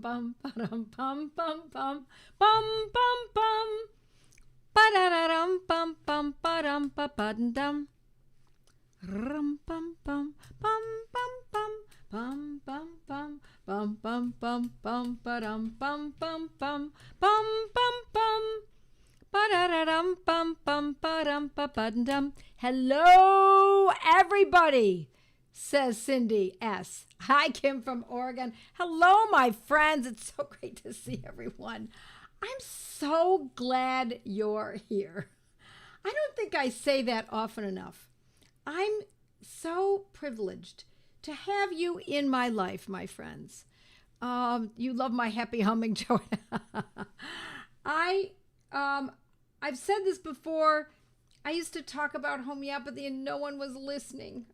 bum ba-dum bum bum bum bum bum bum ba-da-da-dum bum bum ba-dum ba-ba-dum rum bum bum bum bum bum bum bum bum bum bum bum ba-dum bum bum bum bum bum bum ba-da-da-dum bum bum ba-dum ba-ba-dum. Hello, everybody, says Cindy S. Hi, Kim from Oregon. Hello, my friends. It's so great to see everyone. I'm so glad you're here. I don't think I say that often enough. I'm so privileged to have you in my life, my friends. You love my happy humming, Joy. I've said this before. I used to talk about homeopathy and no one was listening.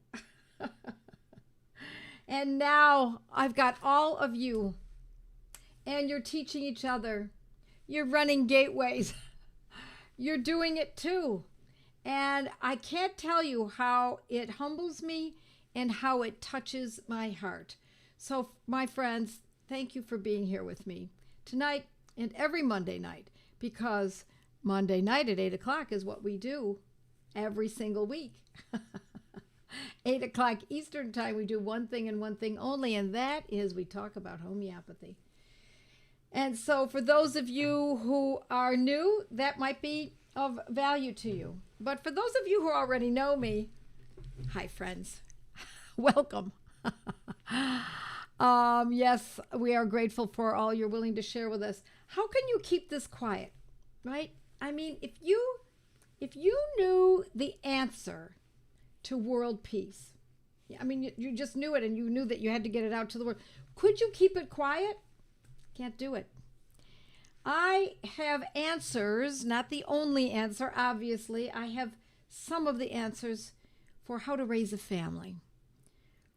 And now I've got all of you and you're teaching each other. You're running gateways. You're doing it too. And I can't tell you how it humbles me and how it touches my heart. So, my friends, thank you for being here with me tonight and every Monday night, because Monday night at 8 o'clock is what we do every single week. 8 o'clock Eastern time, we do one thing and one thing only, and that is we talk about homeopathy. And so for those of you who are new, that might be of value to you. But for those of you who already know me, hi, friends. Welcome. Yes, we are grateful for all you're willing to share with us. How can you keep this quiet, right? I mean, if you knew the answer to world peace, I mean, you just knew it and you knew that you had to get it out to the world, could you keep it quiet? Can't do it. I have answers, not the only answer, obviously. I have some of the answers for how to raise a family,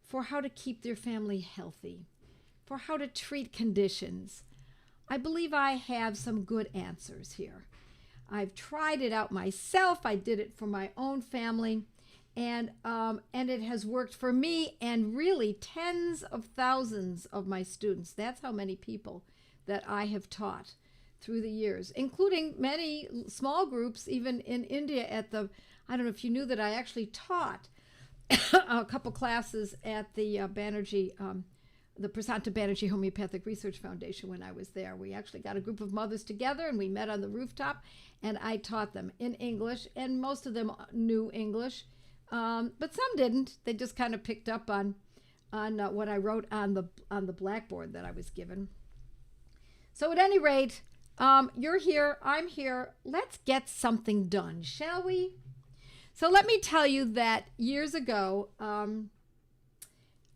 for how to keep their family healthy, for how to treat conditions. I believe I have some good answers here. I've tried it out myself. I did it for my own family, and it has worked for me and really tens of thousands of my students. That's how many people that I have taught through the years, including many small groups, even in India at the, I don't know if you knew that I actually taught a couple classes at the Banerjee, the Prasanta Banerjee Homeopathic Research Foundation when I was there. We actually got a group of mothers together and we met on the rooftop and I taught them in English, and most of them knew English, but some didn't. They just kind of picked up on what I wrote on the blackboard that I was given. So at any rate, you're here, I'm here. Let's get something done, shall we? So let me tell you that years ago,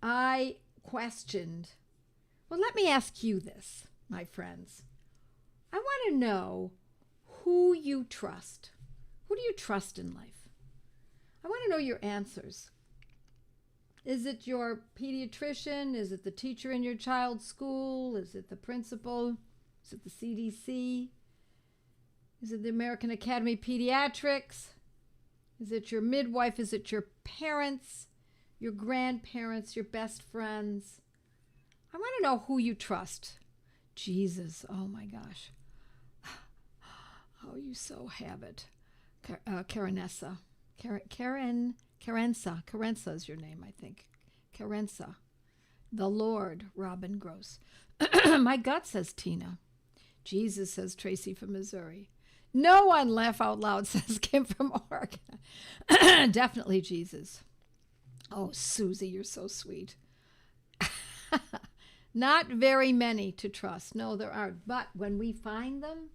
I questioned, well, let me ask you this, my friends. I want to know who you trust. Who do you trust in life? I want to know your answers. Is it your pediatrician? Is it the teacher in your child's school? Is it the principal? Is it the CDC? Is it the American Academy of Pediatrics? Is it your midwife? Is it your parents, your grandparents, your best friends? I want to know who you trust. Jesus, oh my gosh. Oh, you so have it. Karenessa. Karensa is your name, I think. Karensa. The Lord, Robin Gross. My gut, says Tina. Jesus, says Tracy from Missouri. No one laugh out loud, says Kim from Oregon. Definitely Jesus. Oh, Susie, you're so sweet. Not very many to trust. No, there aren't. But when we find them,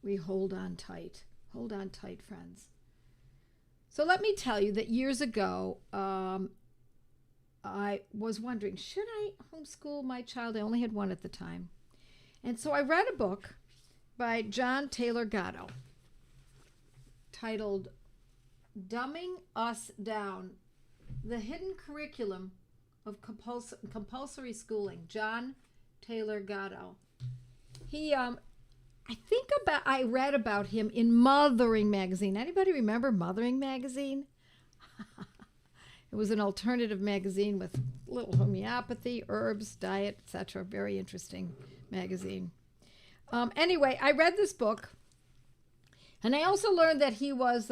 we hold on tight. Hold on tight, friends. So let me tell you that years ago, I was wondering, should I homeschool my child? I only had one at the time. And so I read a book by John Taylor Gatto titled Dumbing Us Down, The Hidden Curriculum of Compulsory Schooling. John Taylor Gatto. He, I read about him in Mothering magazine. Anybody remember Mothering magazine? It was an alternative magazine with little homeopathy, herbs, diet, etc. Very interesting magazine. Anyway, I read this book, and I also learned that he was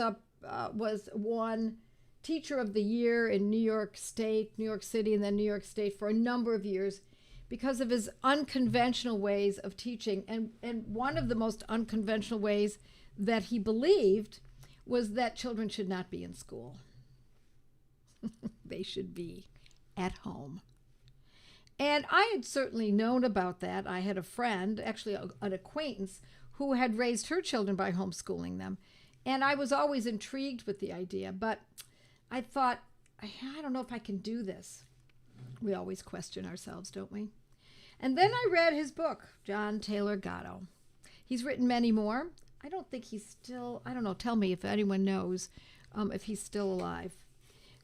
one Teacher of the Year in New York State, New York City, and then New York State for a number of years because of his unconventional ways of teaching. And one of the most unconventional ways that he believed was that children should not be in school. They should be at home. And I had certainly known about that. I had a friend, actually an acquaintance, who had raised her children by homeschooling them. And I was always intrigued with the idea, but I thought, I don't know if I can do this. We always question ourselves, don't we? And then I read his book, John Taylor Gatto. He's written many more. I don't think he's still, I don't know, tell me if anyone knows if he's still alive.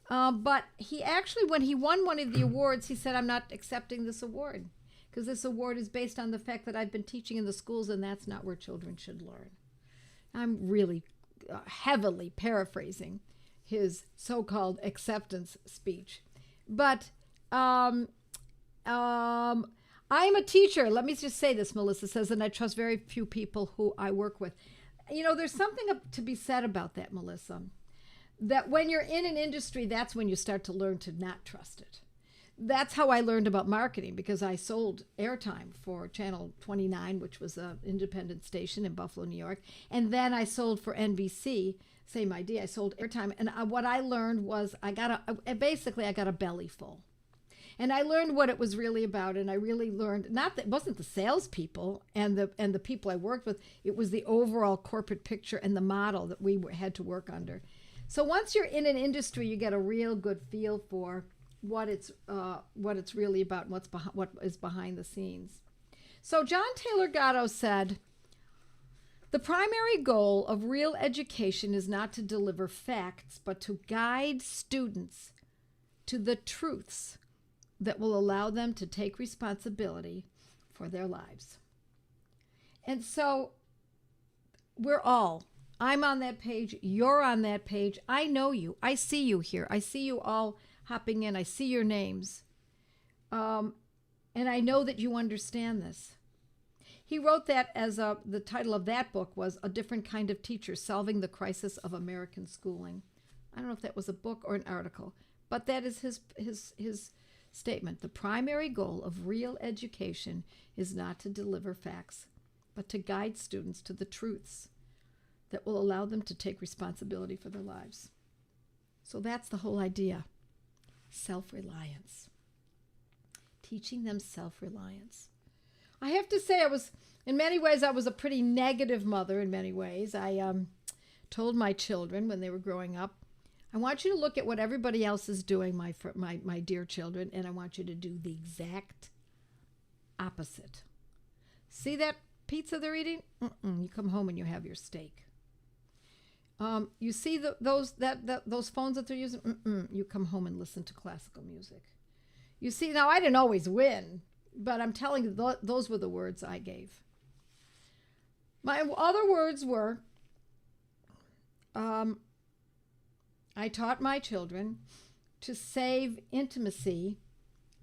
But he actually, when he won one of the awards, he said, I'm not accepting this award because this award is based on the fact that I've been teaching in the schools and that's not where children should learn. I'm really heavily paraphrasing his so-called acceptance speech. But I'm a teacher. Let me just say this, Melissa says, and I trust very few people who I work with. You know, there's something to be said about that, Melissa. That when you're in an industry, that's when you start to learn to not trust it. That's how I learned about marketing, because I sold airtime for Channel 29, which was an independent station in Buffalo, New York. And then I sold for NBC, same idea. I sold airtime. And what I learned was I got a belly full. And I learned what it was really about. And I really learned, not that it wasn't the salespeople and the people I worked with, it was the overall corporate picture and the model that we had to work under. So once you're in an industry, you get a real good feel for what it's really about, and what is behind the scenes. So John Taylor Gatto said, the primary goal of real education is not to deliver facts, but to guide students to the truths that will allow them to take responsibility for their lives. And so I'm on that page. You're on that page. I know you. I see you here. I see you all hopping in. I see your names. And I know that you understand this. He wrote that as the title of that book was A Different Kind of Teacher, Solving the Crisis of American Schooling. I don't know if that was a book or an article, but that is his statement. The primary goal of real education is not to deliver facts, but to guide students to the truths that will allow them to take responsibility for their lives. So that's the whole idea. Self-reliance. Teaching them self-reliance. I have to say, in many ways, I was a pretty negative mother in many ways. I told my children when they were growing up, I want you to look at what everybody else is doing, my dear children, and I want you to do the exact opposite. See that pizza they're eating? You come home and you have your steak. You see those phones that they're using? You come home and listen to classical music. You see, now I didn't always win, but I'm telling you, those were the words I gave. My other words were, I taught my children to save intimacy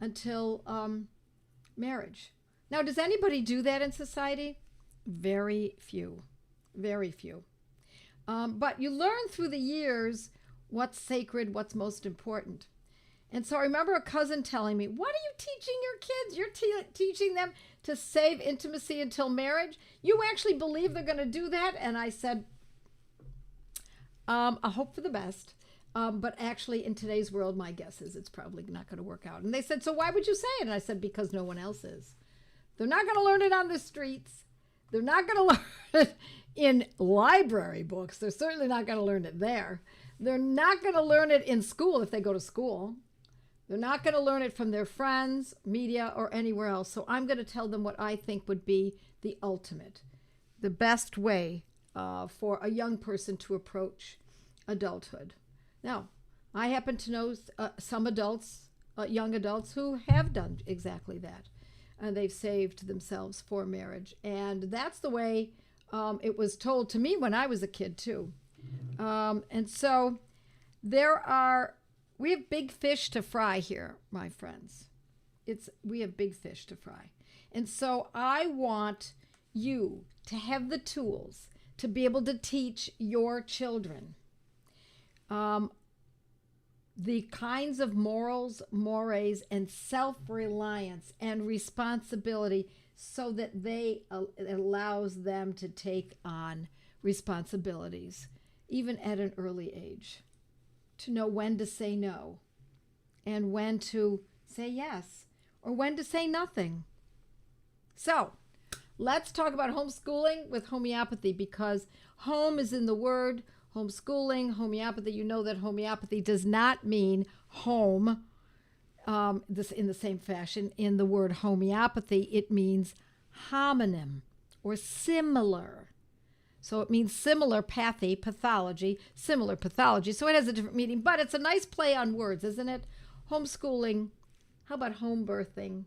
until marriage. Now, does anybody do that in society? Very few. Very few. But you learn through the years what's sacred, what's most important. And so I remember a cousin telling me, what are you teaching your kids? You're teaching them to save intimacy until marriage? You actually believe they're going to do that? And I said, I hope for the best. But actually, in today's world, my guess is it's probably not going to work out. And they said, so why would you say it? And I said, because no one else is. They're not going to learn it on the streets. They're not going to learn it in library books. They're certainly not going to learn it there. They're not going to learn it in school if they go to school. They're not going to learn it from their friends, media, or anywhere else. So I'm going to tell them what I think would be the ultimate, the best way for a young person to approach adulthood. Now, I happen to know some adults, young adults, who have done exactly that. And they've saved themselves for marriage. And that's the way it was told to me when I was a kid, too. And so there are We have big fish to fry here, my friends. We have big fish to fry. And so I want you to have the tools to be able to teach your children the kinds of morals, mores, and self-reliance and responsibility so that it allows them to take on responsibilities, even at an early age, to know when to say no and when to say yes or when to say nothing. So let's talk about homeschooling with homeopathy, because home is in the word. Homeschooling, homeopathy, you know that homeopathy does not mean home this in the same fashion. In the word homeopathy, it means homonym or similar. So it means similar pathology, similar pathology. So it has a different meaning, but it's a nice play on words, isn't it? Homeschooling. How about home birthing?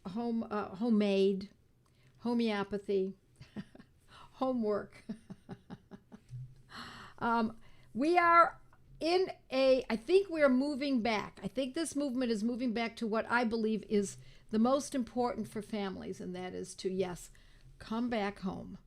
Homemade, homeopathy, homework. We are I think we are moving back. I think this movement is moving back to what I believe is the most important for families, and that is to, yes, come back home.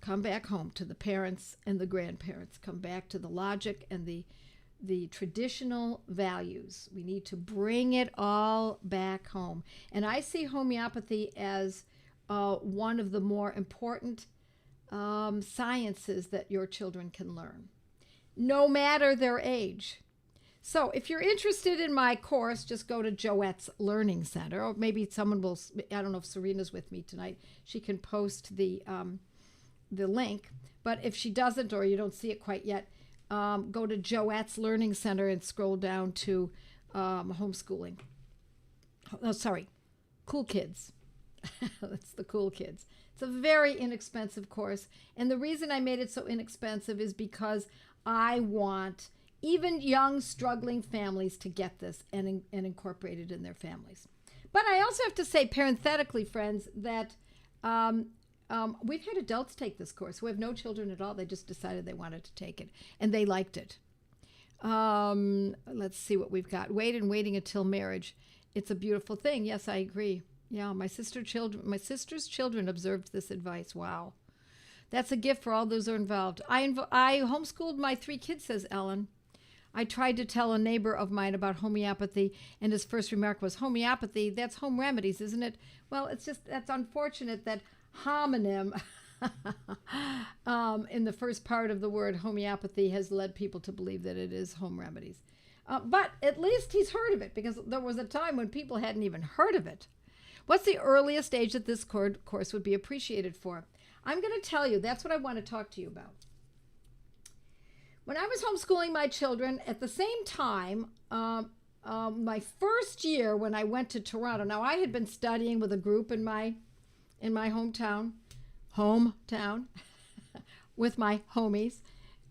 Come back home to the parents and the grandparents. Come back to the logic and the traditional values. We need to bring it all back home. And I see homeopathy as one of the more important sciences that your children can learn, no matter their age. So if you're interested in my course, just go to Joette's Learning Center, or maybe someone will, I don't know if Serena's with me tonight, she can post the link. But if she doesn't, or you don't see it quite yet, go to Joette's Learning Center and scroll down to homeschooling. Oh, sorry, Cool Kids. That's the Cool Kids. It's a very inexpensive course. And the reason I made it so inexpensive is because I want even young, struggling families to get this and incorporate it in their families. But I also have to say, parenthetically, friends, that we've had adults take this course who have no children at all. They just decided they wanted to take it, and they liked it. Let's see what we've got. Waiting until marriage. It's a beautiful thing. Yes, I agree. Yeah, my sister's children observed this advice. Wow. That's a gift for all those who are involved. I homeschooled my 3 kids, says Ellen. I tried to tell a neighbor of mine about homeopathy, and his first remark was, homeopathy, that's home remedies, isn't it? Well, that's unfortunate that homonym in the first part of the word homeopathy has led people to believe that it is home remedies. But at least he's heard of it, because there was a time when people hadn't even heard of it. What's the earliest age that this course would be appreciated for? I'm going to tell you. That's what I want to talk to you about. When I was homeschooling my children, at the same time, my first year when I went to Toronto, now I had been studying with a group in my hometown, with my homies,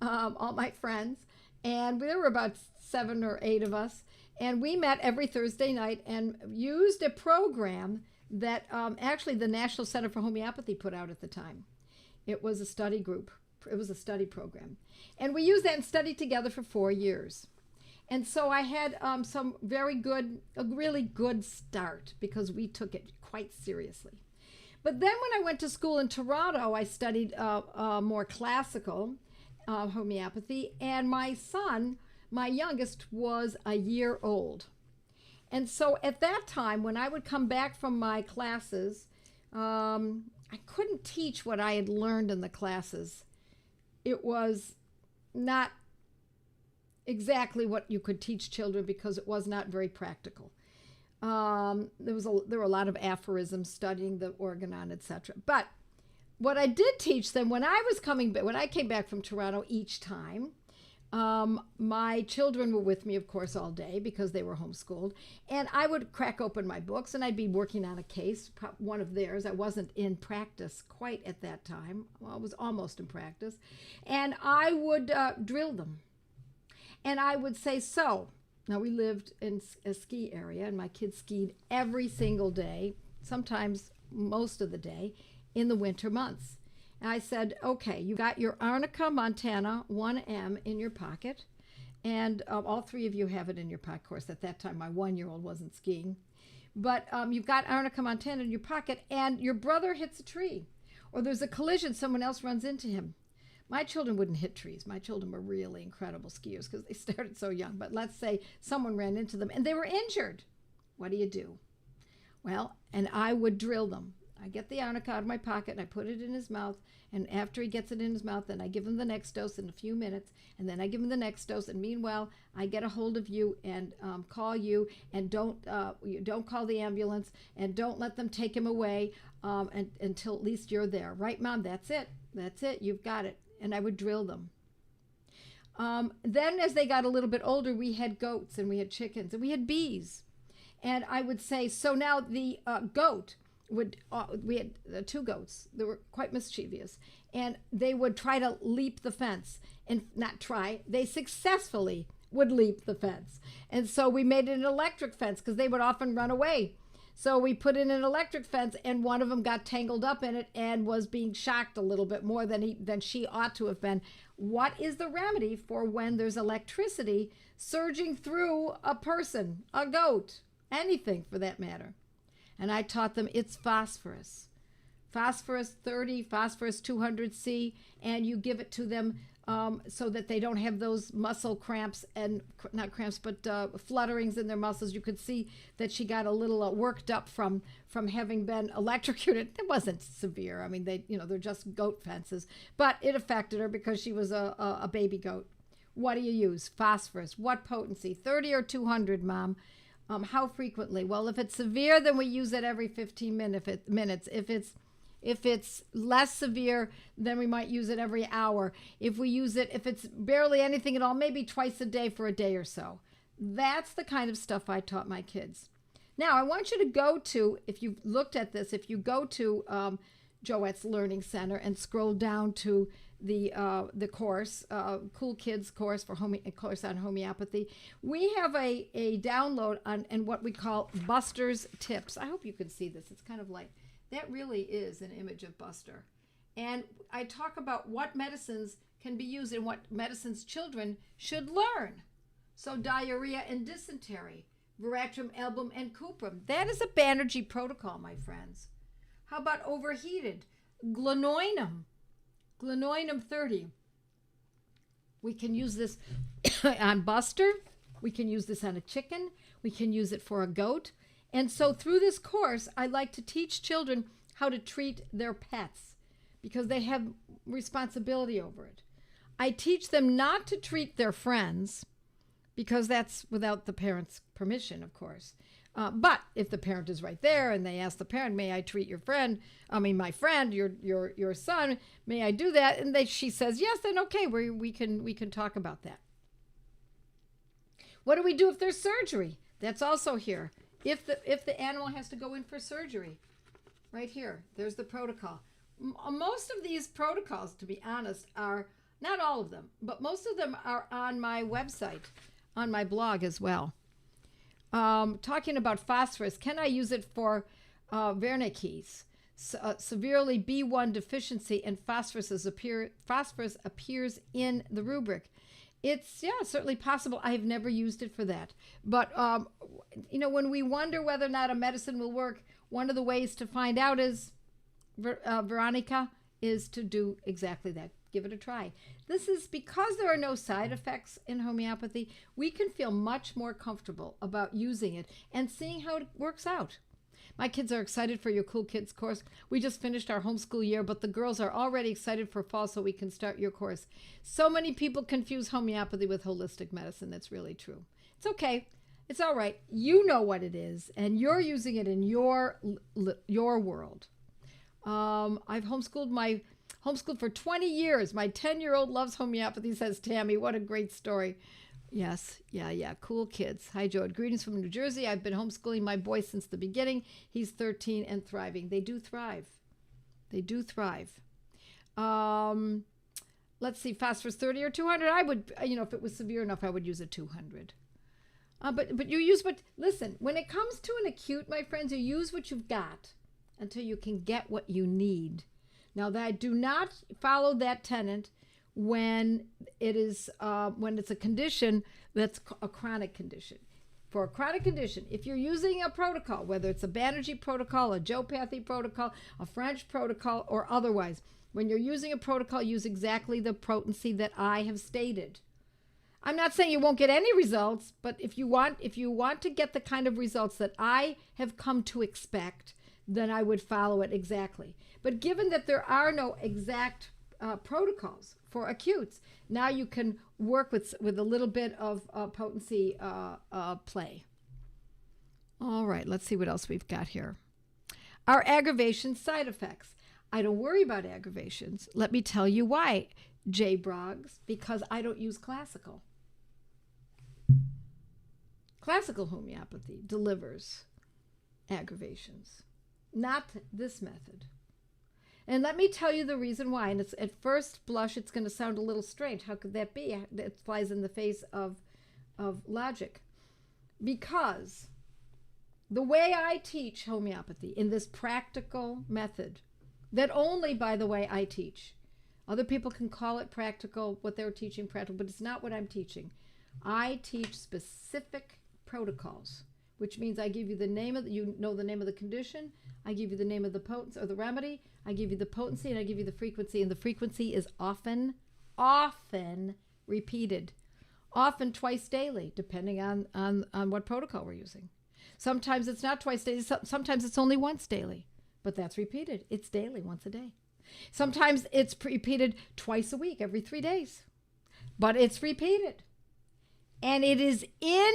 all my friends, and there were about 7 or 8 of us. And we met every Thursday night and used a program that actually the National Center for Homeopathy put out at the time. It was a study group. It was a study program. And we used that and studied together for 4 years. And so I had a really good start, because we took it quite seriously. But then when I went to school in Toronto, I studied more classical homeopathy, and my son, my youngest, was a year old. And so at that time, when I would come back from my classes, I couldn't teach what I had learned in the classes. It was not exactly what you could teach children, because it was not very practical. There were a lot of aphorisms, studying the organon, etc. But what I did teach them when I came back from Toronto each time, my children were with me, of course, all day, because they were homeschooled. And I would crack open my books, and I'd be working on a case, one of theirs. I wasn't in practice quite at that time. Well, I was almost in practice. And I would drill them. And I would say, so, now we lived in a ski area, and my kids skied every single day, sometimes most of the day, in the winter months. And I said, okay, you got your Arnica Montana 1M in your pocket, And all three of you have it in your pocket. Of course, at that time, my 1-year-old wasn't skiing. But you've got arnica montana in your pocket, and your brother hits a tree. Or there's a collision, someone else runs into him. My children wouldn't hit trees. My children were really incredible skiers because they started so young. But let's say someone ran into them and they were injured. What do? Well, and I would drill them. I get the arnica out of my pocket and I put it in his mouth. And after he gets it in his mouth, then I give him the next dose in a few minutes. And then I give him the next dose. And meanwhile, I get a hold of you and call you. And don't call the ambulance. And don't let them take him away until at least you're there. Right, Mom? That's it. That's it. You've got it. And I would drill them. Then as they got a little bit older, we had goats and we had chickens and we had bees. And I would say, so now the goat would, we had 2 goats. They were quite mischievous. And they would try to leap the fence. And not try, they successfully would leap the fence. And so we made it an electric fence because they would often run away. So we put in an electric fence, and one of them got tangled up in it and was being shocked a little bit more than she ought to have been. What is the remedy for when there's electricity surging through a person, a goat, anything for that matter? And I taught them it's phosphorus. Phosphorus 30, phosphorus 200C, and you give it to them so that they don't have those muscle cramps and not cramps, but flutterings in their muscles. You could see that she got a little worked up from having been electrocuted. It wasn't severe. I mean, they're just goat fences, but it affected her because she was a baby goat. What do you use? Phosphorus. What potency? 30 or 200, Mom? How frequently? Well, if it's severe, then we use it every 15 minutes. If it's less severe, then we might use it every hour. If it's barely anything at all, maybe twice a day for a day or so. That's the kind of stuff I taught my kids. Now, I want you to go to, if you've looked at this, if you go to Joette's Learning Center and scroll down to the course, Cool Kids course course on homeopathy, we have a download on and what we call Buster's Tips. I hope you can see this. It's kind of like, that really is an image of Buster. And I talk about what medicines can be used and what medicines children should learn. So diarrhea and dysentery, veratrum, album, and cuprum. That is a Banerjee protocol, my friends. How about overheated? Glenoinum 30. We can use this on Buster. We can use this on a chicken. We can use it for a goat. And so through this course, I like to teach children how to treat their pets because they have responsibility over it. I teach them not to treat their friends because that's without the parent's permission, of course. But if the parent is right there and they ask the parent, may I treat your friend? My friend, your son, may I do that? And she says, yes, then okay, we can talk about that. What do we do if there's surgery? That's also here. If the animal has to go in for surgery, right here, there's the protocol. Most of these protocols, to be honest, are, not all of them, but most of them are on my website, on my blog as well. Talking about phosphorus, can I use it for Wernicke's? Severely B1 deficiency and phosphorus appears in the rubric. It's, certainly possible. I have never used it for that. But, when we wonder whether or not a medicine will work, one of the ways to find out is, Veronica, is to do exactly that. Give it a try. This is because there are no side effects in homeopathy, we can feel much more comfortable about using it and seeing how it works out. My kids are excited for your Cool Kids course. We just finished our homeschool year, but the girls are already excited for fall so we can start your course. So many people confuse homeopathy with holistic medicine. That's really true. It's okay. It's all right. You know what it is, and you're using it in your world. I've homeschooled for 20 years. My 10-year-old loves homeopathy, says Tammy. What a great story. Yes, yeah. Cool Kids. Hi, Joe. Greetings from New Jersey. I've been homeschooling my boy since the beginning. He's 13 and thriving. They do thrive. Let's see, phosphorus 30 or 200. I would, if it was severe enough, I would use a 200. But you use listen, when it comes to an acute, my friends, you use what you've got until you can get what you need. Now, that I do not follow that tenet when it's a condition that's a chronic condition. For a chronic condition, if you're using a protocol, whether it's a Banerjee protocol, a Homeopathy protocol, a French protocol, or otherwise, when you're using a protocol, use exactly the potency that I have stated. I'm not saying you won't get any results, but if you want to get the kind of results that I have come to expect, then I would follow it exactly. But given that there are no exact protocols for acutes, now you can work with a little bit of potency play. All right, let's see what else we've got here. Our aggravation side effects. I don't worry about aggravations. Let me tell you why, J. Broggs, because I don't use classical. Classical homeopathy delivers aggravations, not this method. And let me tell you the reason why. And it's, at first blush, it's going to sound a little strange. How could that be? It flies in the face of logic. Because the way I teach homeopathy in this practical method, that only, by the way, I teach. Other people can call it practical, what they're teaching practical, but it's not what I'm teaching. I teach specific protocols, which means I give you the name of the name of the condition, I give you the name of the potency or the remedy, I give you the potency, and I give you the frequency, and the frequency is often repeated, often twice daily, depending on what protocol we're using. Sometimes it's not twice daily, sometimes it's only once daily, but that's repeated. It's daily, once a day. Sometimes it's repeated twice a week, every 3 days, but it's repeated. And it is in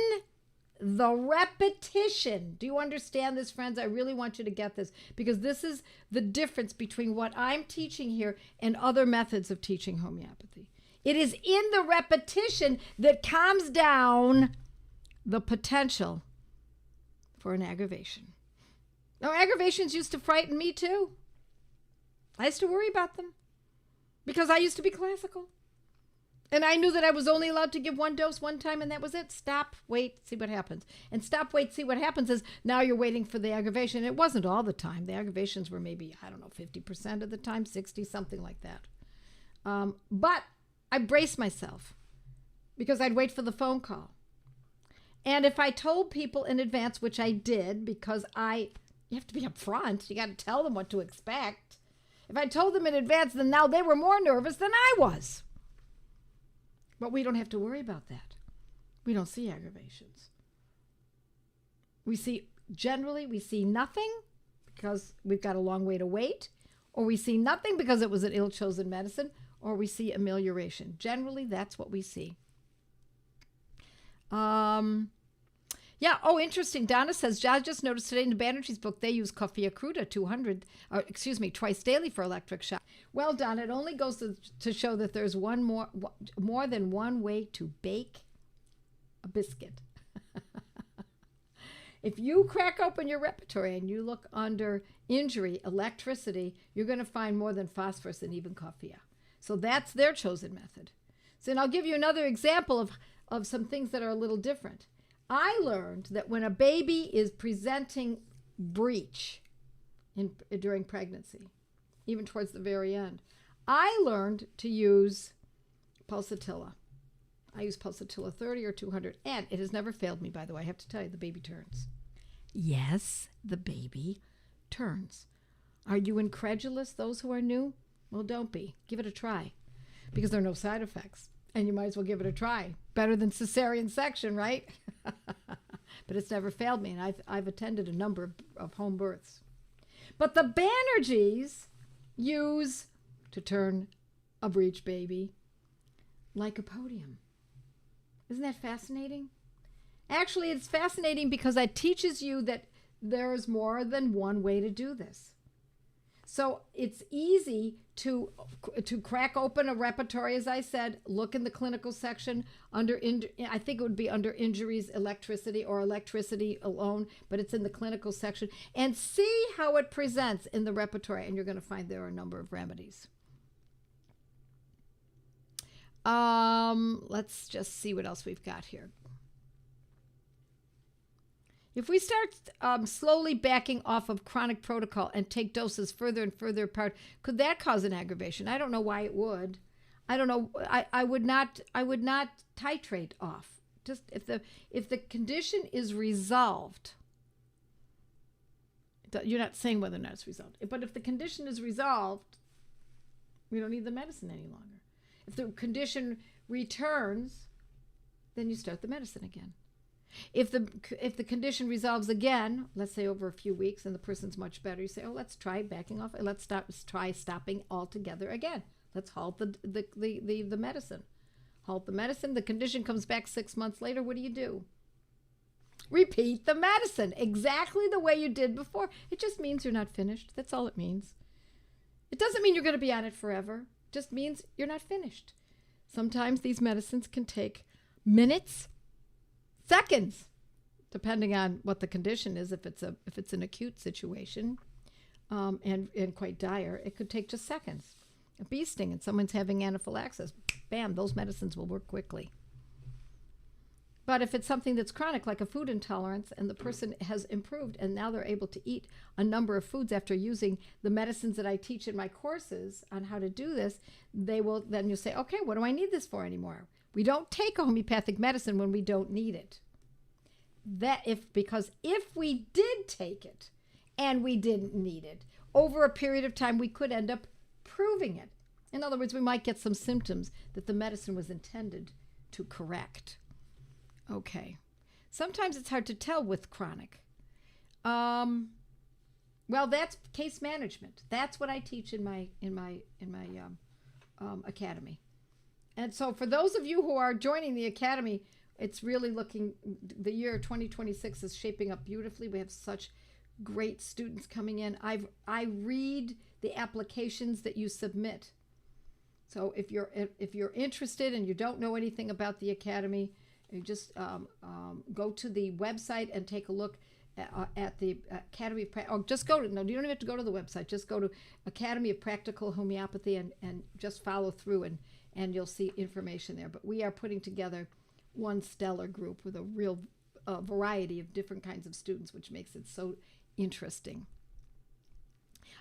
the repetition. Do you understand this, friends? I really want you to get this, because this is the difference between what I'm teaching here and other methods of teaching homeopathy. It is in the repetition that calms down the potential for an aggravation. Now, aggravations used to frighten me too. I used to worry about them because I used to be classical. And I knew that I was only allowed to give one dose one time, and that was it. Stop, wait, see what happens. And stop, wait, see what happens is now you're waiting for the aggravation. It wasn't all the time. The aggravations were maybe, 50% of the time, 60, something like that. But I braced myself because I'd wait for the phone call. And if I told people in advance, which I did, because you have to be upfront. You got to tell them what to expect. If I told them in advance, then now they were more nervous than I was. But we don't have to worry about that. We don't see aggravations. Generally, we see nothing because we've got a long way to wait, or we see nothing because it was an ill-chosen medicine, or we see amelioration. Generally, that's what we see. Interesting. Donna says, I just noticed today in the Banerjee's book, they use coffea cruda twice daily for electric shock. Well, Donna, it only goes to show that there's more than one way to bake a biscuit. If you crack open your repertoire and you look under injury, electricity, you're going to find more than phosphorus and even coffea. So that's their chosen method. So, and I'll give you another example of some things that are a little different. I learned that when a baby is presenting breech during pregnancy, even towards the very end, I learned to use pulsatilla. I use pulsatilla 30 or 200, and it has never failed me, by the way. I have to tell you, the baby turns. Yes, the baby turns. Are you incredulous, those who are new? Well, don't be. Give it a try, because there are no side effects, and you might as well give it a try. Better than cesarean section, right? But it's never failed me, and I've attended a number of home births. But the Banerjees use, to turn a breech baby, lycopodium. Isn't that fascinating? Actually, it's fascinating because it teaches you that there is more than one way to do this. So it's easy to crack open a repertoire, as I said, look in the clinical section I think it would be under injuries, electricity, or electricity alone, but it's in the clinical section, and see how it presents in the repertoire, and you're going to find there are a number of remedies. Let's just see what else we've got here. If we start slowly backing off of chronic protocol and take doses further and further apart, could that cause an aggravation? I don't know why it would. I don't know. I would not titrate off. Just if the condition is resolved, you're not saying whether or not it's resolved, but if the condition is resolved, we don't need the medicine any longer. If the condition returns, then you start the medicine again. If the condition resolves again, let's say over a few weeks, and the person's much better, you say, oh, let's try backing off. Let's try stopping altogether again. Let's halt the medicine. Halt the medicine. The condition comes back 6 months later. What do? Repeat the medicine exactly the way you did before. It just means you're not finished. That's all it means. It doesn't mean you're going to be on it forever. It just means you're not finished. Sometimes these medicines can take minutes, seconds, depending on what the condition is. If it's an acute situation and quite dire, it could take just seconds. A bee sting and someone's having anaphylaxis, bam, those medicines will work quickly. But if it's something that's chronic, like a food intolerance, and the person has improved and now they're able to eat a number of foods after using the medicines that I teach in my courses on how to do this, then you'll say, okay, what do I need this for anymore? We don't take a homeopathic medicine when we don't need it. Because if we did take it and we didn't need it, over a period of time, we could end up proving it. In other words, we might get some symptoms that the medicine was intended to correct. Okay. Sometimes it's hard to tell with chronic. Well, that's case management. That's what I teach in my academy. And so for those of you who are joining the academy, it's really the year 2026 is shaping up beautifully. We have such great students coming in. I read the applications that you submit. So if you're interested and you don't know anything about the academy, you just go to the website and take a look at the Academy of you don't even have to go to the website. Just go to Academy of Practical Homeopathy and just follow through and you'll see information there. But we are putting together one stellar group with a real variety of different kinds of students, which makes it so interesting.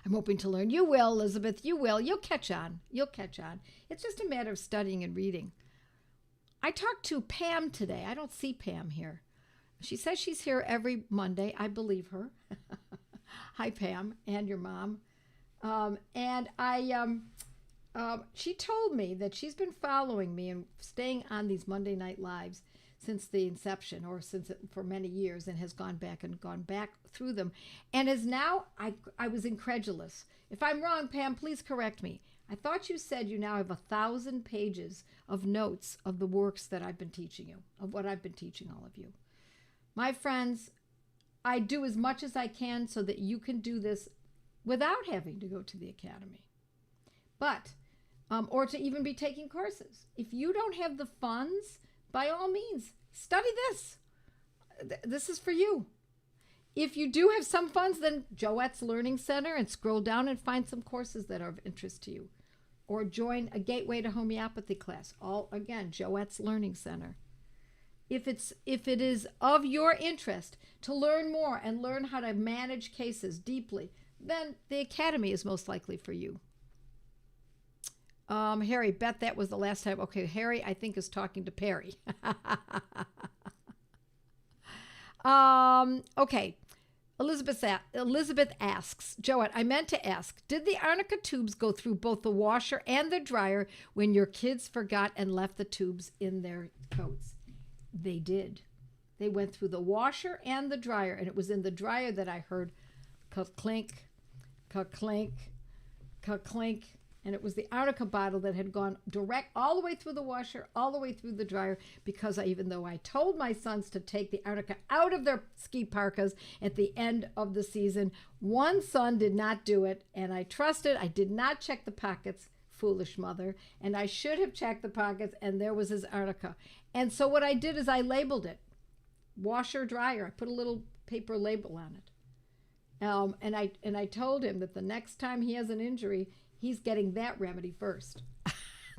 I'm hoping to learn. You will, Elizabeth. You will. You'll catch on. It's just a matter of studying and reading. I talked to Pam today. I don't see Pam here. She says she's here every Monday. I believe her. Hi, Pam, and your mom. She told me that she's been following me and staying on these Monday Night Lives since the inception, or for many years, and has gone back through them, and is now. I was incredulous. If I'm wrong, Pam, please correct me. I thought you said you now have 1,000 pages of notes of the works that I've been teaching you, of what I've been teaching all of you. My friends, I do as much as I can so that you can do this without having to go to the academy. But, or to even be taking courses. If you don't have the funds, by all means, study this. This is for you. If you do have some funds, then Joette's Learning Center, and scroll down and find some courses that are of interest to you. Or join a Gateway to Homeopathy class. Again, Joette's Learning Center. If it is of your interest to learn more and learn how to manage cases deeply, then the academy is most likely for you. Harry, bet that was the last time. Okay, Harry, I think, is talking to Perry. Okay. Elizabeth asks, Joette, I meant to ask, did the arnica tubes go through both the washer and the dryer when your kids forgot and left the tubes in their coats? They did. They went through the washer and the dryer, and it was in the dryer that I heard ka-clink, ka-clink, ka-clink, and it was the arnica bottle that had gone direct all the way through the washer, all the way through the dryer, because even though I told my sons to take the arnica out of their ski parkas at the end of the season, one son did not do it, and I trusted. I did not check the pockets, foolish mother, and I should have checked the pockets, and there was his arnica. And so what I did is I labeled it, washer, dryer. I put a little paper label on it. And I told him that the next time he has an injury, he's getting that remedy first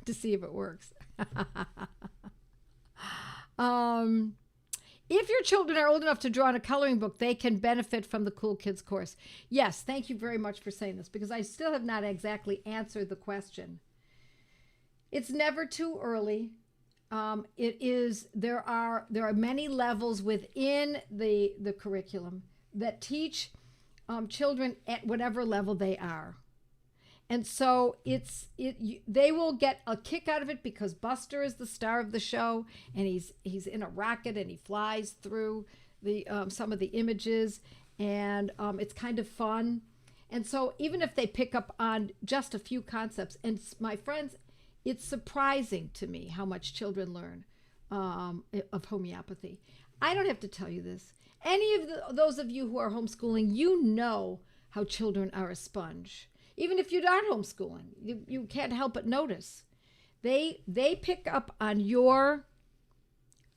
to see if it works. If your children are old enough to draw in a coloring book, they can benefit from the Cool Kids course. Yes, thank you very much for saying this, because I still have not exactly answered the question. It's never too early. There are many levels within the curriculum that teach children at whatever level they are. And so they will get a kick out of it because Buster is the star of the show, and he's in a rocket and he flies through the some of the images, and it's kind of fun. And so even if they pick up on just a few concepts, and my friends, it's surprising to me how much children learn of homeopathy. I don't have to tell you this. Any of those of you who are homeschooling, you know how children are a sponge. Even if you're not homeschooling, you can't help but notice. They pick up on your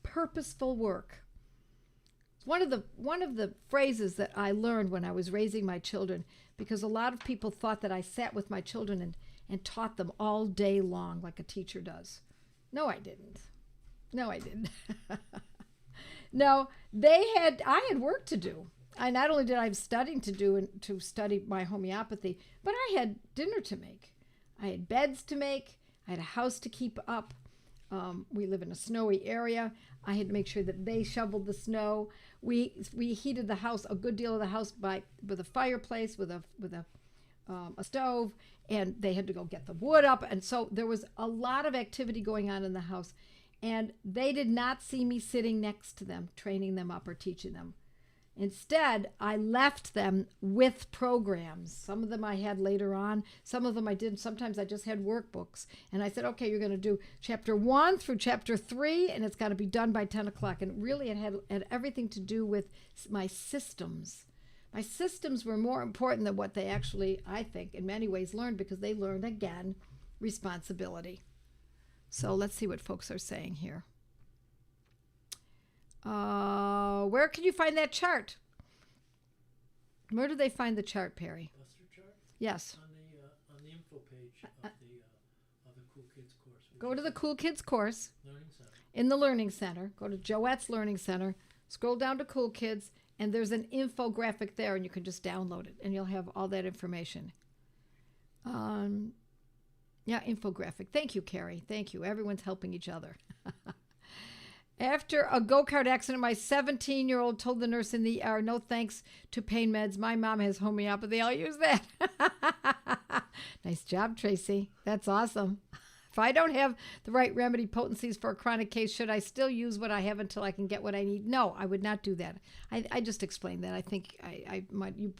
purposeful work. One of the phrases that I learned when I was raising my children, because a lot of people thought that I sat with my children and taught them all day long like a teacher does. No, I didn't. No, I had work to do. Not only did I have studying to do and to study my homeopathy, but I had dinner to make. I had beds to make. I had a house to keep up. We live in a snowy area. I had to make sure that they shoveled the snow. We heated the house, a good deal of the house, with a fireplace, with a stove, and they had to go get the wood up. And so there was a lot of activity going on in the house. And they did not see me sitting next to them, training them up or teaching them. Instead, I left them with programs. Some of them I had later on. Some of them I didn't. Sometimes I just had workbooks. And I said, okay, you're going to do chapter 1 through chapter 3, and it's got to be done by 10 o'clock. And really, it had everything to do with my systems. My systems were more important than what they actually, I think, in many ways learned, because they learned, again, responsibility. So let's see what folks are saying here. Where can you find that chart? Where do they find the chart, Perry? Buster chart? Yes. On the info page of the Cool Kids course. Go to the Cool Kids course. Learning Center. In the Learning Center. Go to Joette's Learning Center. Scroll down to Cool Kids, and there's an infographic there, and you can just download it, and you'll have all that information. Yeah, infographic. Thank you, Carrie. Thank you. Everyone's helping each other. After a go-kart accident, my 17-year-old told the nurse in the ER, no thanks to pain meds. My mom has homeopathy. I'll use that. Nice job, Tracy. That's awesome. If I don't have the right remedy potencies for a chronic case, should I still use what I have until I can get what I need? No, I would not do that. I just explained that. I think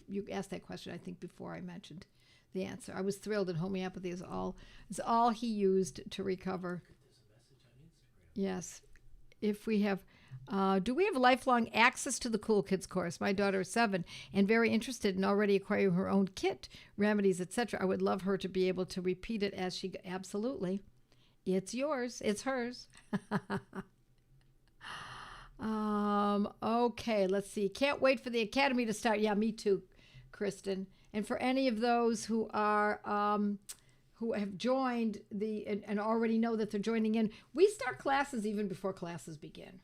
you asked that question, I think, before I mentioned the answer. I was thrilled that homeopathy is all he used to recover. Yes. If we have, do we have lifelong access to the Cool Kids course? My daughter is 7 and very interested in already acquiring her own kit, remedies, etc. I would love her to be able to repeat it as she, absolutely. It's yours. It's hers. Okay, let's see. Can't wait for the academy to start. Yeah, me too, Kristen. And for any of those who are, who have joined and already know that they're joining in, we start classes even before classes begin.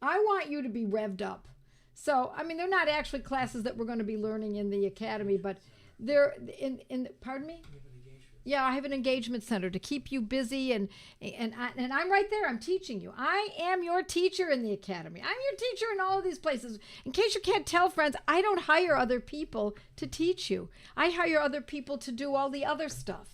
I want you to be revved up. So, I mean, they're not actually classes that we're going to be learning in the academy, but they're pardon me? Yeah, I have an engagement center to keep you busy, and I'm right there. I'm teaching you. I am your teacher in the academy. I'm your teacher in all of these places. In case you can't tell, friends, I don't hire other people to teach you. I hire other people to do all the other stuff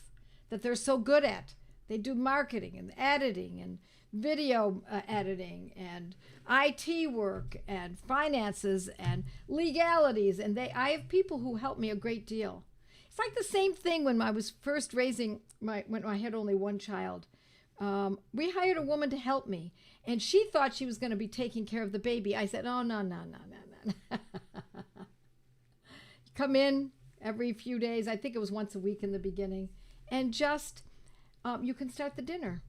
that they're so good at. They do marketing and editing and video editing and IT work and finances and legalities, and I have people who help me a great deal. It's like the same thing when I was first raising when I had only one child. We hired a woman to help me, and she thought she was going to be taking care of the baby. I said, oh, no. Come in every few days. I think it was once a week in the beginning. And just, you can start the dinner.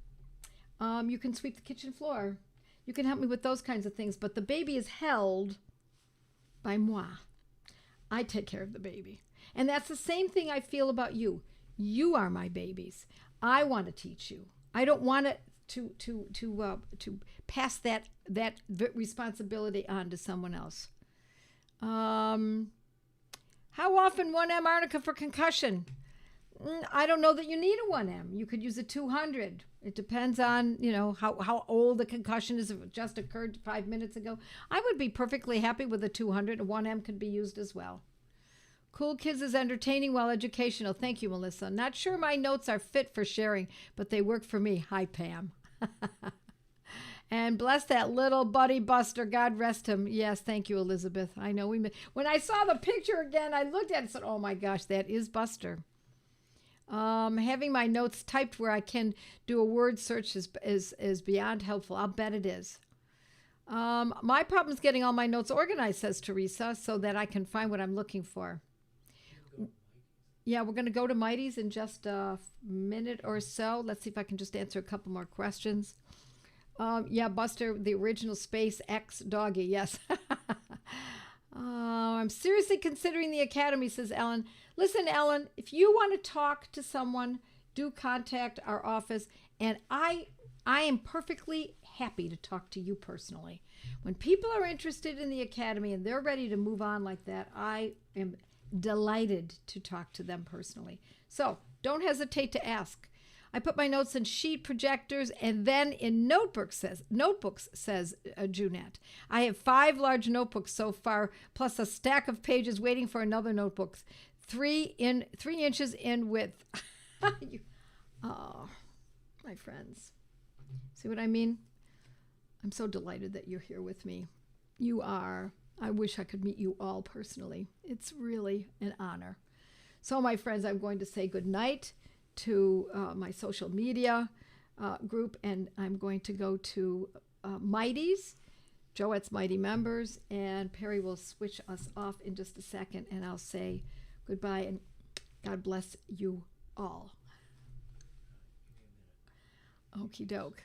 You can sweep the kitchen floor. You can help me with those kinds of things. But the baby is held by moi. I take care of the baby. And that's the same thing I feel about you. You are my babies. I want to teach you. I don't want to pass that responsibility on to someone else. How often 1M arnica for concussion? I don't know that you need a 1M. You could use a 200. It depends on, how old the concussion is. If it just occurred 5 minutes ago, I would be perfectly happy with a 200. A 1M could be used as well. Cool Kids is entertaining while educational. Thank you, Melissa. Not sure my notes are fit for sharing, but they work for me. Hi, Pam. And bless that little buddy Buster. God rest him. Yes, thank you, Elizabeth. I know when I saw the picture again, I looked at it and said, oh my gosh, that is Buster. Having my notes typed where I can do a word search is beyond helpful. I'll bet it is. My problem is getting all my notes organized, says Teresa, so that I can find what I'm looking for. Yeah, we're going to go to Mighty's in just a minute or so. Let's see if I can just answer a couple more questions. Yeah, Buster, the original SpaceX doggy, yes. I'm seriously considering the academy, says Ellen. Listen, Ellen, if you want to talk to someone, do contact our office, and I am perfectly happy to talk to you personally. When people are interested in the academy and they're ready to move on like that, I am delighted to talk to them personally. So don't hesitate to ask. I put my notes in sheet projectors and then in notebooks, says Junette. I have 5 large notebooks so far, plus a stack of pages waiting for another notebook. 3 inches in width. Oh, my friends. See what I mean? I'm so delighted that you're here with me. You are. I wish I could meet you all personally. It's really an honor. So, my friends, I'm going to say good night to my social media group, and I'm going to go to Mighty's, Joette's Mighty members, and Perry will switch us off in just a second, and I'll say goodbye, and God bless you all. Okie doke.